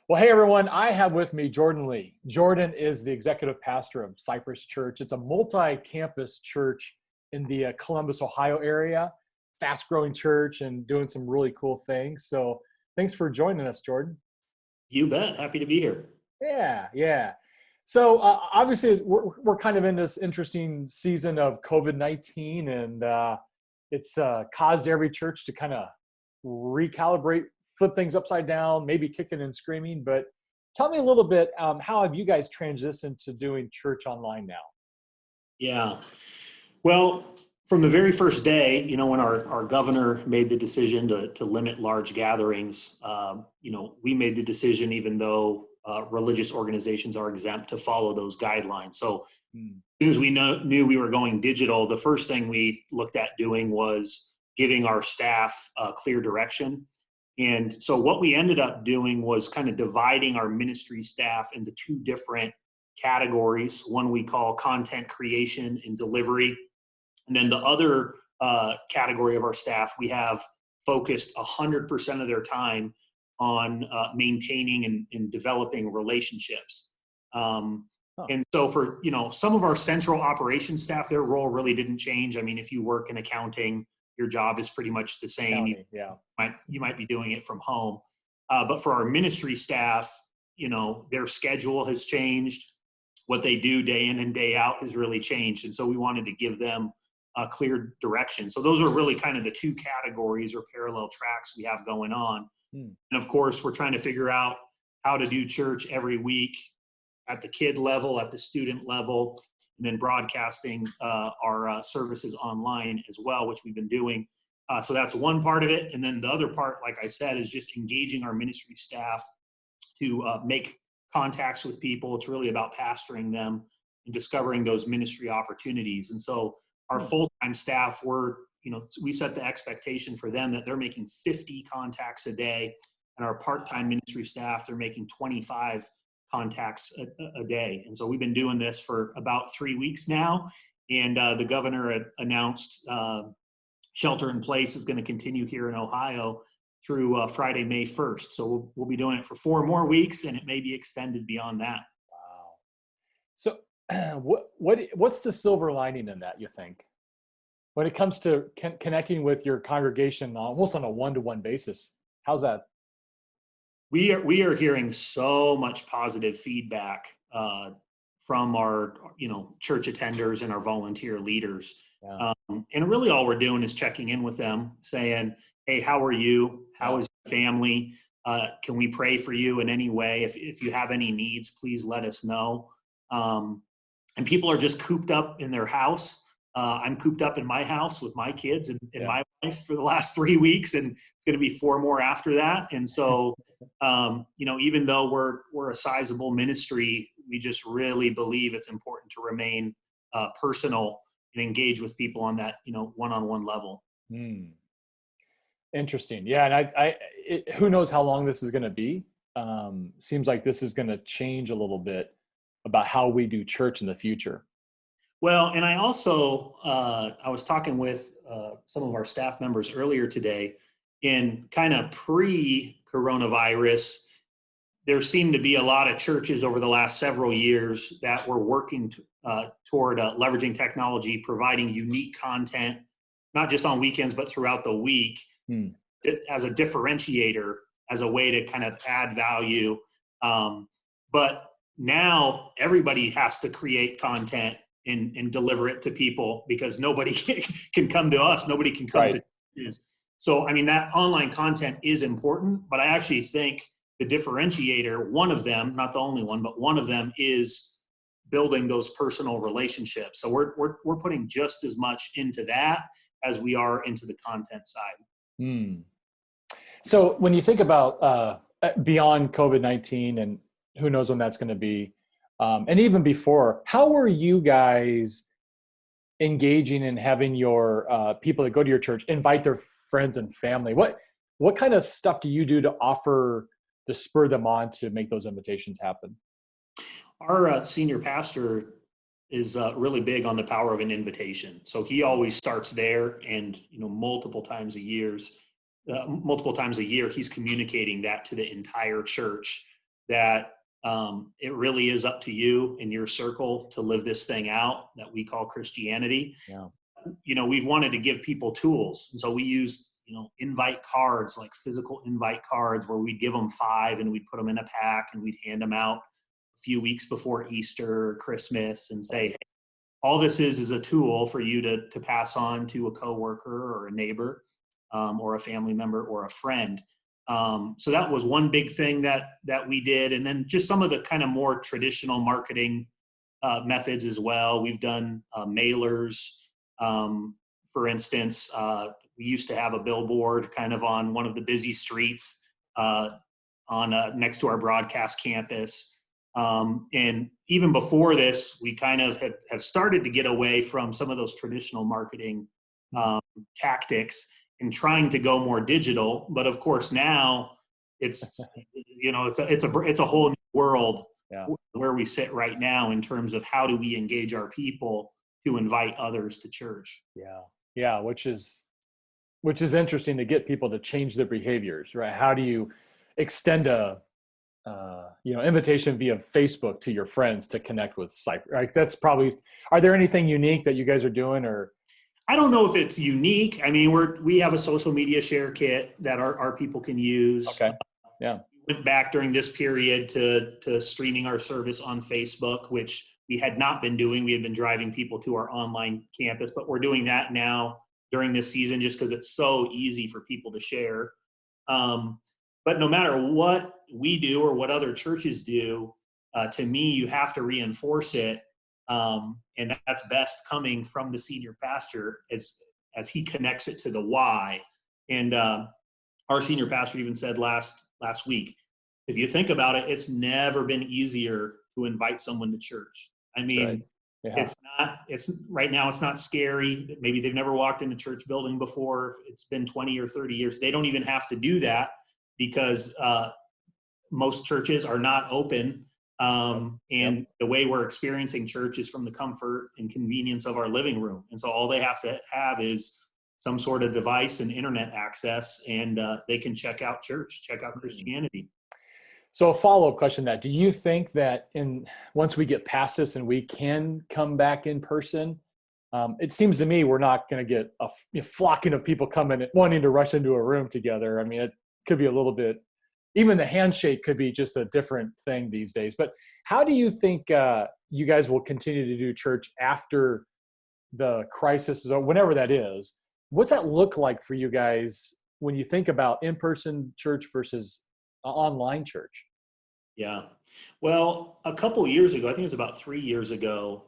Well, hey everyone, I have with me Jordan Lee. Jordan is the executive pastor of Cypress Church. It's a multi-campus church in the Columbus, Ohio area, fast-growing church and doing some really cool things. So thanks for joining us, Jordan. You bet. Happy to be here. Yeah. So obviously we're kind of in this interesting season of COVID-19 and it's caused every church to kind of recalibrate, flip things upside down, maybe kicking and screaming. But tell me a little bit, how have you guys transitioned to doing church online now? Yeah. Well, from the very first day, when our governor made the decision to limit large gatherings, we made the decision, even though religious organizations are exempt, to follow those guidelines. So as soon as we knew we were going digital, the first thing we looked at doing was giving our staff clear direction. And so what we ended up doing was kind of dividing our ministry staff into two different categories. One we call content creation and delivery. And then the other category of our staff, we have focused 100% of their time on maintaining and developing relationships. And so for, some of our central operations staff, their role really didn't change. I mean, if you work in accounting, your job is pretty much the same. County, yeah. You might be doing it from home. But for our ministry staff, their schedule has changed. What they do day in and day out has really changed. And so we wanted to give them a clear direction. So those are really kind of the two categories or parallel tracks we have going on. And of course, we're trying to figure out how to do church every week at the kid level, at the student level, and then broadcasting our services online as well, which we've been doing. So that's one part of it. And then the other part, like I said, is just engaging our ministry staff to make contacts with people. It's really about pastoring them and discovering those ministry opportunities. And so our full-time staff, we set the expectation for them that they're making 50 contacts a day. And our part-time ministry staff, they're making 25 contacts a day. And so we've been doing this for about 3 weeks now. And the governor had announced shelter in place is going to continue here in Ohio through Friday, May 1st. So we'll be doing it for 4 more weeks, and it may be extended beyond that. Wow. So what's the silver lining in that, you think? When it comes to connecting with your congregation almost on a one-to-one basis, how's that? We are hearing so much positive feedback from our church attenders and our volunteer leaders. Yeah. And really all we're doing is checking in with them, saying, hey, how are you? How is your family? Can we pray for you in any way? If you have any needs, please let us know. And people are just cooped up in their house. I'm cooped up in my house with my kids and my wife for the last 3 weeks, and it's going to be 4 more after that. And so, even though we're a sizable ministry, we just really believe it's important to remain personal and engage with people on that, one-on-one level. Interesting. Yeah. And who knows how long this is going to be? Seems like this is going to change a little bit about how we do church in the future. Well, and I also, I was talking with some of our staff members earlier today. In kind of pre-coronavirus, there seemed to be a lot of churches over the last several years that were working toward leveraging technology, providing unique content, not just on weekends, but throughout the week as a differentiator, as a way to kind of add value. But now everybody has to create content and deliver it to people because nobody can come to us. Nobody can come to us. So, I mean, that online content is important, but I actually think the differentiator, one of them, not the only one, but one of them is building those personal relationships. So we're putting just as much into that as we are into the content side. So when you think about beyond COVID-19 and who knows when that's going to be, and even before, how were you guys engaging and having your people that go to your church invite their friends and family? What kind of stuff do you do to offer to spur them on to make those invitations happen? Our senior pastor is really big on the power of an invitation. So he always starts there, and multiple times a year, he's communicating that to the entire church. that it really is up to you and your circle to live this thing out that we call Christianity. Yeah. We've wanted to give people tools. And so we used, invite cards, like physical invite cards, where we'd give them 5 and we'd put them in a pack and we'd hand them out a few weeks before Easter or Christmas and say, hey, all this is a tool for you to pass on to a coworker or a neighbor or a family member or a friend. So that was one big thing that we did. And then just some of the kind of more traditional marketing methods as well. We've done mailers. For instance, we used to have a billboard kind of on one of the busy streets next to our broadcast campus. And even before this, we kind of have started to get away from some of those traditional marketing tactics and trying to go more digital. But of course, now it's it's a whole new world where we sit right now in terms of how do we engage our people to invite others to church. Yeah, which is interesting, to get people to change their behaviors, right? How do you extend a invitation via Facebook to your friends to connect with Cypress? Like, that's probably, are there anything unique that you guys are doing? Or I don't know if it's unique. I mean, we have a social media share kit that our people can use. Okay. Yeah. We went back during this period to streaming our service on Facebook, which we had not been doing. We had been driving people to our online campus, but we're doing that now during this season just because it's so easy for people to share. But no matter what we do or what other churches do, to me, you have to reinforce it. And that's best coming from the senior pastor as he connects it to the why. And our senior pastor even said last week, if you think about it, it's never been easier to invite someone to church. I mean, right. Yeah. it's right now, it's not scary. Maybe they've never walked in a church building before. It's been 20 or 30 years. They don't even have to do that because most churches are not open. And the way we're experiencing church is from the comfort and convenience of our living room. And so all they have to have is some sort of device and internet access, and they can check out church, check out Christianity. So a follow-up question, that do you think that once we get past this and we can come back in person, it seems to me we're not going to get a flocking of people coming wanting to rush into a room together. I mean, it could be a little bit, even the handshake could be just a different thing these days. But how do you think you guys will continue to do church after the crisis is over, whenever that is? What's that look like for you guys when you think about in-person church versus online church? Yeah. Well, a couple of years ago, I think it was about 3 years ago,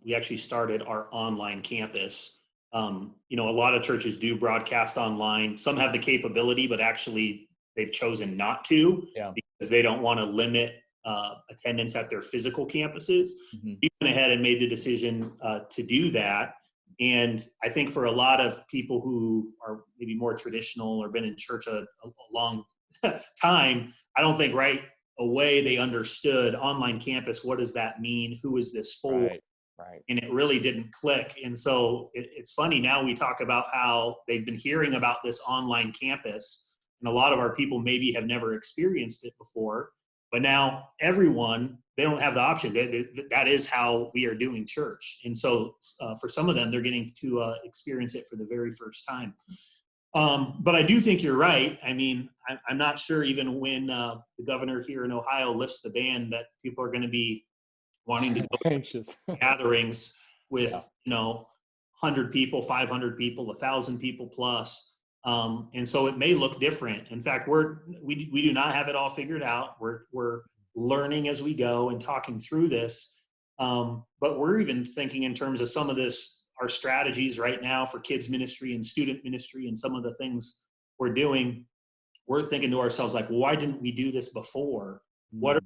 we actually started our online campus. A lot of churches do broadcast online. Some have the capability, but actually they've chosen not to because they don't want to limit attendance at their physical campuses. Mm-hmm. We went ahead and made the decision to do that. And I think for a lot of people who are maybe more traditional or been in church a long time, I don't think right away they understood online campus. What does that mean? Who is this for? Right. And it really didn't click. And so it's funny, now we talk about how they've been hearing about this online campus, and a lot of our people maybe have never experienced it before, but now everyone, they don't have the option. That is how we are doing church. And so for some of them, they're getting to experience it for the very first time. But I do think you're right. I mean, I'm not sure even when the governor here in Ohio lifts the ban that people are going to be wanting to go anxious gatherings with, 100 people, 500 people, 1,000 people plus. And so it may look different. In fact, we do not have it all figured out. We're learning as we go and talking through this. But we're even thinking in terms of some of this, our strategies right now for kids ministry and student ministry and some of the things we're doing. We're thinking to ourselves, like, why didn't we do this before? What are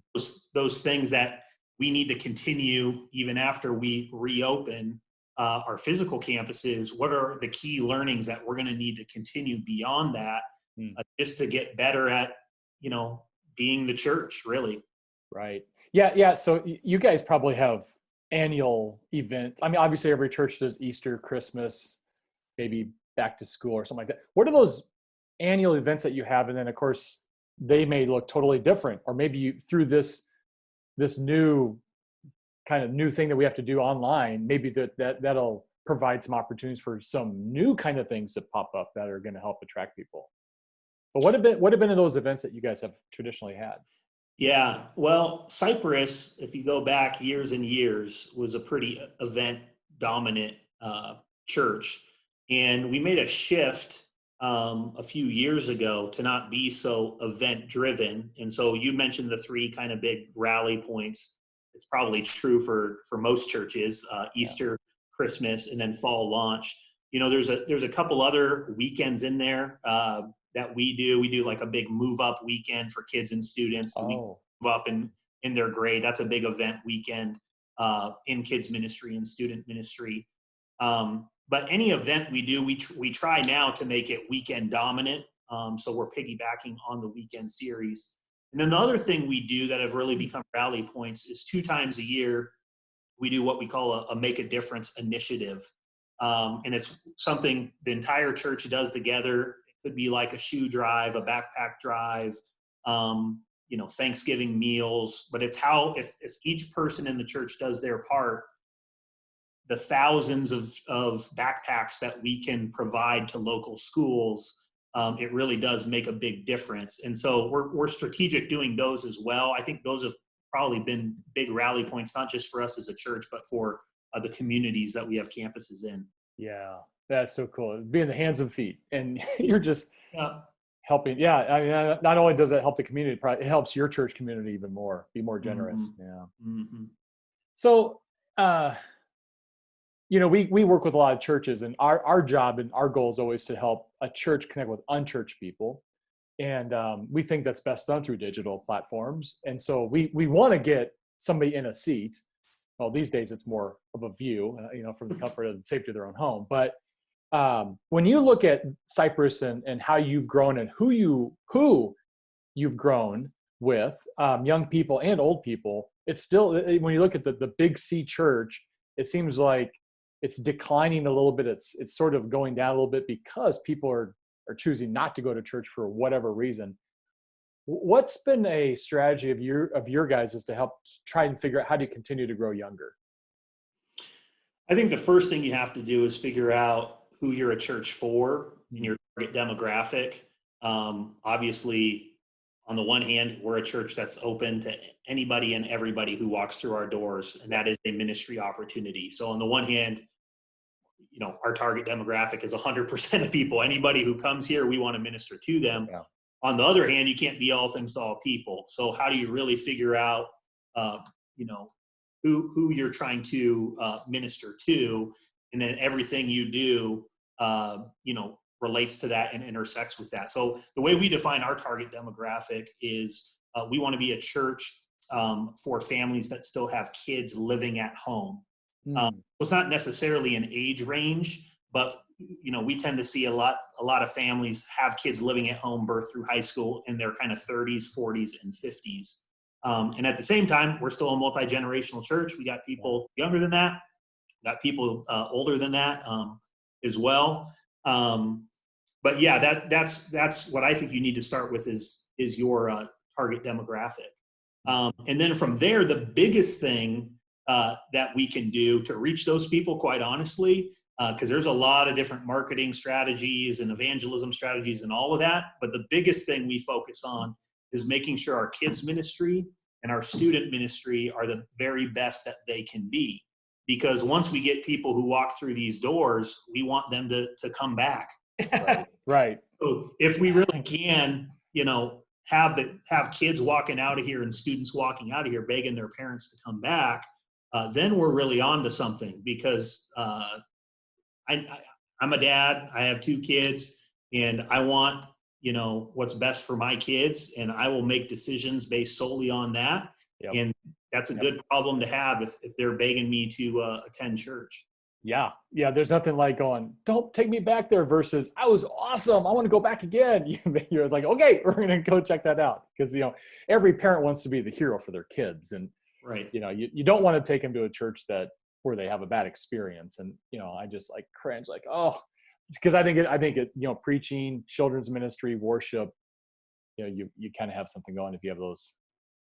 those things that we need to continue even after we reopen our physical campuses? What are the key learnings that we're going to need to continue beyond that just to get better at, being the church, really? Right. Yeah. So you guys probably have annual events. I mean, obviously every church does Easter, Christmas, maybe back to school or something like that. What are those annual events that you have? And then of course, they may look totally different, or maybe you, through this new kind of new thing that we have to do online, maybe that'll provide some opportunities for some new kind of things that pop up that are going to help attract people. But what have been in those events that you guys have traditionally had? Yeah, well, Cypress, if you go back years and years, was a pretty event dominant church. And we made a shift a few years ago to not be so event driven. And so you mentioned the three kind of big rally points. It's probably true for most churches: Easter, Christmas, and then fall launch. You know, there's a couple other weekends in there that we do. We do like a big move up weekend for kids and students. We Oh, move up in their grade. That's a big event weekend in kids ministry and student ministry. But any event we do, we try now to make it weekend dominant. So we're piggybacking on the weekend series. And then the other thing we do that have really become rally points is 2 times a year, we do what we call a Make a Difference initiative. And it's something the entire church does together. It could be like a shoe drive, a backpack drive, Thanksgiving meals. But it's how, if each person in the church does their part, the thousands of backpacks that we can provide to local schools, it really does make a big difference. And so we're strategic doing those as well. I think those have probably been big rally points, not just for us as a church, but for the communities that we have campuses in. yeah, that's so cool. Be in the hands and feet, and you're just Yeah. helping. Yeah, I mean, not only does it help the community, it helps your church community even more. Be more generous. Mm-hmm. Yeah. Mm-hmm. So, we work with a lot of churches, and our job and our goal is always to help a church connect with unchurched people. And we think that's best done through digital platforms. And so we want to get somebody in a seat. Well, these days it's more of a view, from the comfort and safety of their own home. But when you look at Cypress and how you've grown and who you've grown with, young people and old people, it's still, when you look at the big C church, it seems like it's declining a little bit. It's sort of going down a little bit because people are choosing not to go to church for whatever reason. What's been a strategy of your guys is to help try and figure out how do you continue to grow younger? I think the first thing you have to do is figure out who you're a church for and your target demographic. Obviously, on the one hand, we're a church that's open to anybody and everybody who walks through our doors, and that is a ministry opportunity. So on the one hand, our target demographic is 100% of people. Anybody who comes here, we want to minister to them. Yeah. On the other hand, you can't be all things to all people. So how do you really figure out, who you're trying to minister to, and then everything you do, relates to that and intersects with that. So the way we define our target demographic is we want to be a church for families that still have kids living at home. It's not necessarily an age range, but we tend to see a lot of families have kids living at home, birth through high school, in their kind of 30s, 40s, and 50s. And at the same time, we're still a multi-generational church. We got people younger than that, got people older than that as well. But yeah, that's what I think you need to start with is your target demographic. And then from there, the biggest thing that we can do to reach those people, quite honestly, because there's a lot of different marketing strategies and evangelism strategies and all of that. But the biggest thing we focus on is making sure our kids ministry and our student ministry are the very best that they can be. Because once we get people who walk through these doors, we want them to come back. Right. So if we really can, have kids walking out of here and students walking out of here begging their parents to come back, then we're really on to something. Because I'm a dad, I have 2 kids, and I want, what's best for my kids, and I will make decisions based solely on that. Yep. And that's a good problem to have if they're begging me to attend church. Yeah. There's nothing like going, don't take me back there versus I was awesome, I want to go back again. You're like, okay, we're going to go check that out. Because, every parent wants to be the hero for their kids. And, right. You don't want to take them to a church where they have a bad experience. And, I just like cringe, like, oh, because I think it, preaching, children's ministry, worship, you kind of have something going if you have those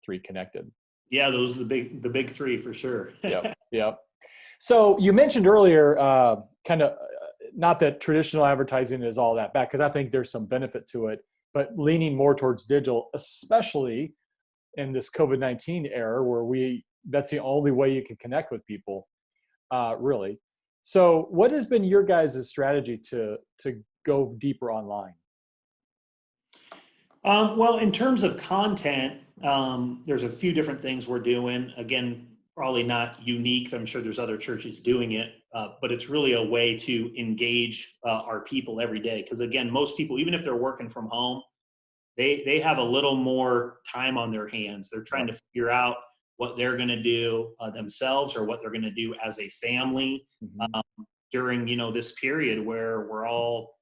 three connected. Yeah, those are the big three for sure. Yep. Yep. So you mentioned earlier, kind of, not that traditional advertising is all that bad, because I think there's some benefit to it, but leaning more towards digital, especially in this COVID-19 era where that's the only way you can connect with people, really. So what has been your guys' strategy to go deeper online? Well, in terms of content, there's a few different things we're doing. Again, probably not unique. I'm sure there's other churches doing it, but it's really a way to engage our people every day. Because again, most people, even if they're working from home, they have a little more time on their hands. They're trying to figure out what they're going to do themselves, or what they're going to do as a family during this period where we're all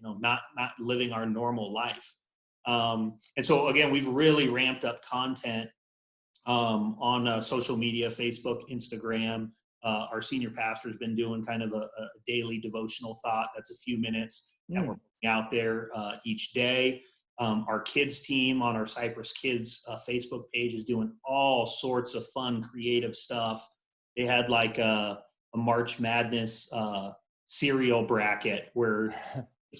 not living our normal life. And so again, we've really ramped up content on social media, Facebook, Instagram. Our senior pastor has been doing kind of a daily devotional thought. That's a few minutes that we're putting out there each day. Our kids team on our Cypress Kids Facebook page is doing all sorts of fun, creative stuff. They had like a March Madness cereal bracket where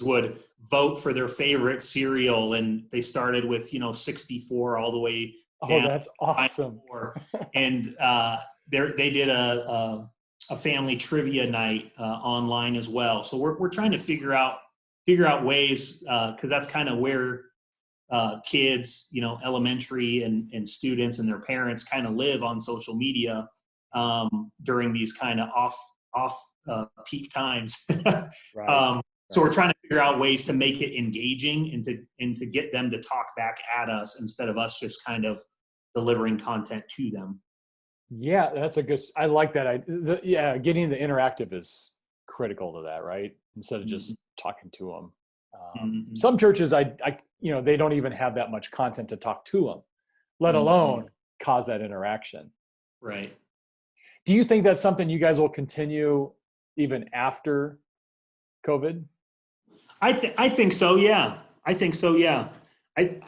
would vote for their favorite cereal, and they started with 64 all the way down. Oh, that's awesome. And they did a family trivia night online as well. So we're trying to figure out ways, because that's kind of where kids, elementary and students and their parents kind of live on social media during these kind of off peak times. Right. So we're trying to figure out ways to make it engaging and to get them to talk back at us instead of us just kind of delivering content to them. Yeah, that's I like that. Getting the interactive is critical to that, right? Instead of just talking to them. Some churches, they don't even have that much content to talk to them, let alone cause that interaction. Right. Do you think that's something you guys will continue even after COVID? I think so. Yeah. I think so. Yeah. I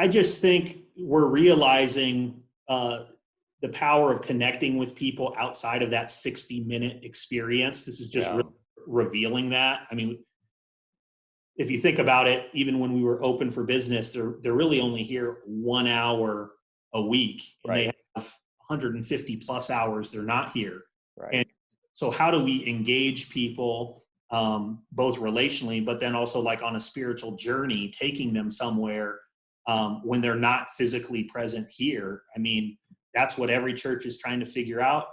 just think we're realizing the power of connecting with people outside of that 60-minute experience. This is just revealing that. I mean, if you think about it, even when we were open for business, they're really only here 1 hour a week, and they have 150 plus hours they're not here. Right. And so how do we engage people both relationally, but then also like on a spiritual journey, taking them somewhere when they're not physically present here? I mean, that's what every church is trying to figure out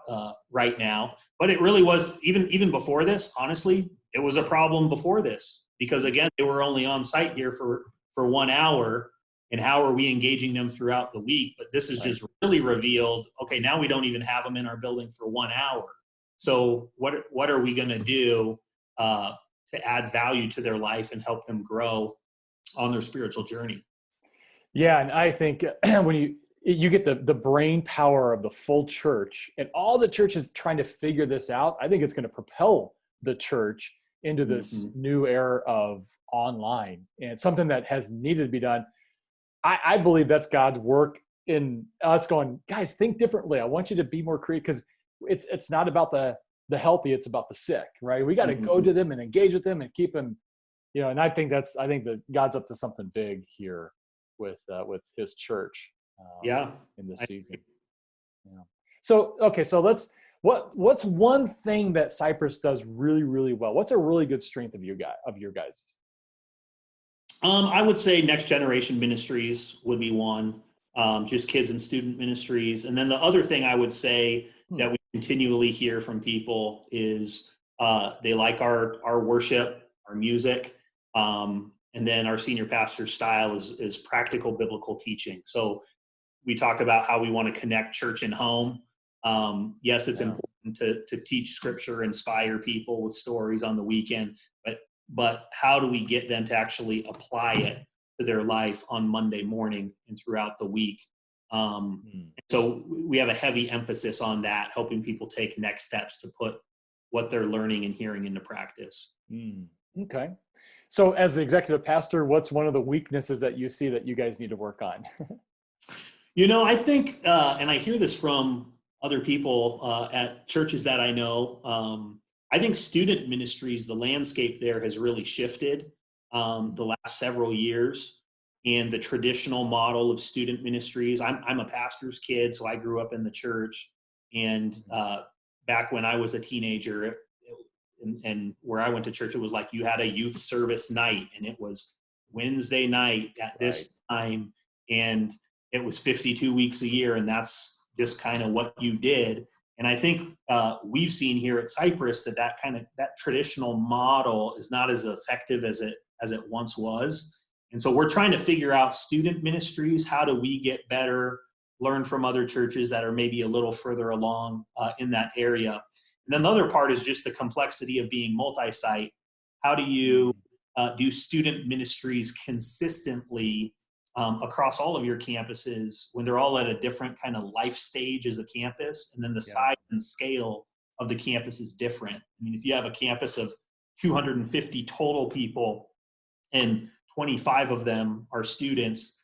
right now. But it really was, even before this, honestly, it was a problem before this, because again, they were only on site here for 1 hour. And how are we engaging them throughout the week? But this is just really revealed, okay, now we don't even have them in our building for 1 hour. So what are we going to do to add value to their life and help them grow on their spiritual journey? Yeah, and I think when you get the brain power of the full church, and all the churches trying to figure this out, I think it's going to propel the church into this new era of online, and something that has needed to be done. I believe that's God's work in us going, guys, think differently. I want you to be more creative, because it's not about the healthy, it's about the sick, right? We got to go to them and engage with them and keep them, and I think that God's up to something big here with his church in this season. Yeah. So, okay. So what's one thing that Cypress does really, really well? What's a really good strength of your guys? I would say next generation ministries would be one, just kids and student ministries. And then the other thing I would say that we continually hear from people is they like our worship, our music, and then our senior pastor's style is practical biblical teaching. So we talk about how we want to connect church and home. Yes, it's important to teach scripture, inspire people with stories on the weekend, but how do we get them to actually apply it to their life on Monday morning and throughout the week? So we have a heavy emphasis on that, helping people take next steps to put what they're learning and hearing into practice. Okay. So as the executive pastor, what's one of the weaknesses that you see that you guys need to work on? I think, and I hear this from other people at churches that I know, I think student ministries, the landscape there has really shifted the last several years. And the traditional model of student ministries, I'm a pastor's kid, so I grew up in the church. And back when I was a teenager, and where I went to church, it was like you had a youth service night, and it was Wednesday night at this time, and it was 52 weeks a year, and that's just kind of what you did. And I think we've seen here at Cypress that traditional model is not as effective as it once was. And so we're trying to figure out student ministries. How do we get better, learn from other churches that are maybe a little further along in that area? And then the other part is just the complexity of being multi-site. How do you do student ministries consistently across all of your campuses when they're all at a different kind of life stage as a campus, and then the size and scale of the campus is different? I mean, if you have a campus of 250 total people and 25 of them are students,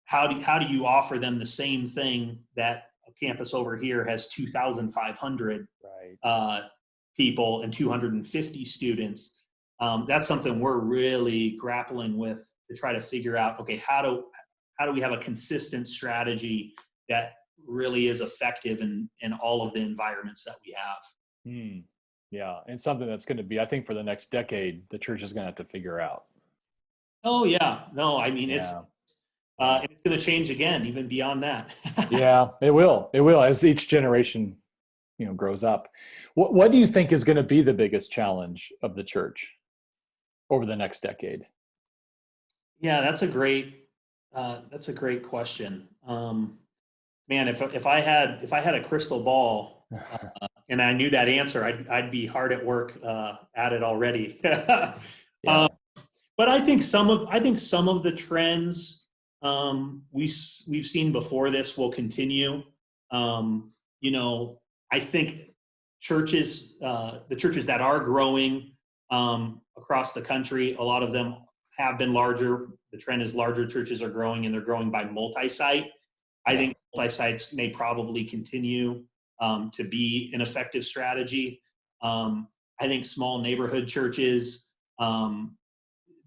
how do you offer them the same thing that a campus over here has 2,500 people and 250 students? That's something we're really grappling with to try to figure out, okay, how do we have a consistent strategy that really is effective in all of the environments that we have? Yeah, and something that's going to be, I think, for the next decade, the church is going to have to figure out. Oh yeah, no, I mean it's going to change again, even beyond that. Yeah, it will. It will as each generation, grows up. What do you think is going to be the biggest challenge of the church over the next decade? Yeah, that's a great question. Man, if I had a crystal ball and I knew that answer, I'd be hard at work at it already. But I think some of the trends we've seen before this will continue. I think the churches that are growing across the country, a lot of them have been larger. The trend is larger churches are growing, and they're growing by multi-site. I think multi-sites may probably continue to be an effective strategy. I think small neighborhood churches,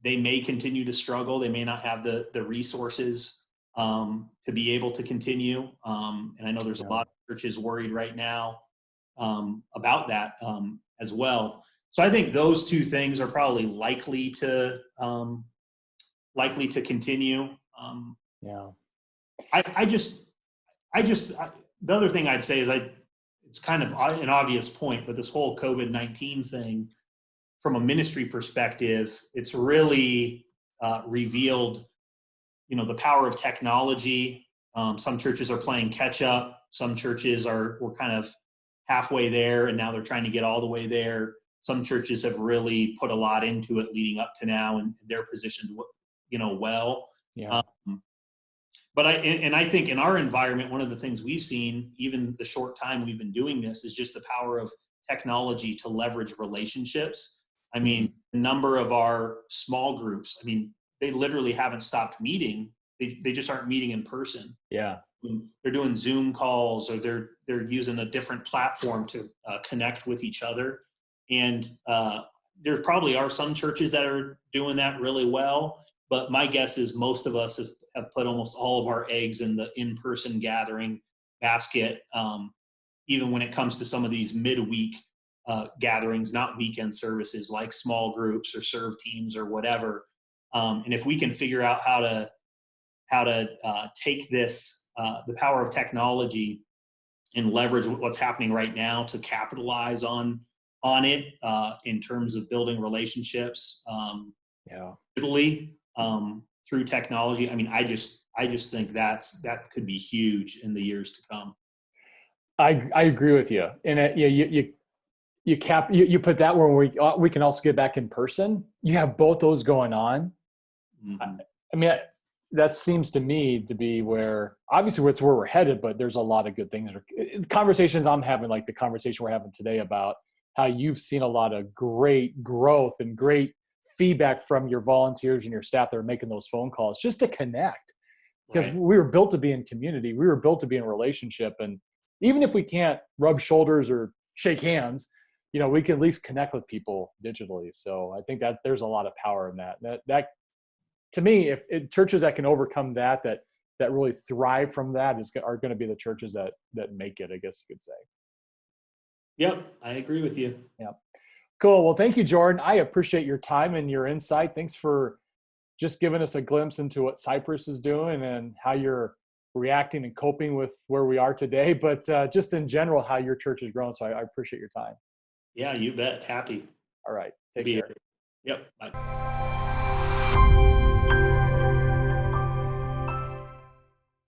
they may continue to struggle. They may not have the resources to be able to continue. And I know there's a lot of churches worried right now about that as well. So I think those two things are probably likely to continue. The other thing I'd say is it's kind of an obvious point, but this whole COVID-19 thing, from a ministry perspective, it's really revealed, the power of technology. Some churches are playing catch up. Some churches were kind of halfway there, and now they're trying to get all the way there. Some churches have really put a lot into it leading up to now, and they're positioned, well. Yeah. But I think in our environment, one of the things we've seen, even the short time we've been doing this, is just the power of technology to leverage relationships. I mean, a number of our small groups, they literally haven't stopped meeting. They just aren't meeting in person. Yeah. They're doing Zoom calls, or they're using a different platform to connect with each other. And there probably are some churches that are doing that really well. But my guess is most of us have put almost all of our eggs in the in-person gathering basket, even when it comes to some of these midweek gatherings, not weekend services like small groups or serve teams or whatever. And if we can figure out how to take this, the power of technology, and leverage what's happening right now to capitalize on it in terms of building relationships, digitally, through technology. I just think that could be huge in the years to come. I agree with you. And you put that where we can also get back in person. You have both those going on. Mm-hmm. That seems to me to be where, obviously, it's where we're headed, but there's a lot of good things. Conversations I'm having, like the conversation we're having today about how you've seen a lot of great growth and great feedback from your volunteers and your staff that are making those phone calls just to connect, because Right. we were built to be in community. We were built to be in relationship. And even if we can't rub shoulders or shake hands, we can at least connect with people digitally. So I think that there's a lot of power in that to me, if churches that can overcome that really thrive from that are going to be the churches that make it, I guess you could say. Yep, I agree with you. Yeah. Cool. Well, thank you, Jordan. I appreciate your time and your insight. Thanks for just giving us a glimpse into what Cypress is doing and how you're reacting and coping with where we are today, but just in general, how your church has grown. So I appreciate your time. Yeah, you bet. Happy All right. to Take be care. here. Yep. Bye.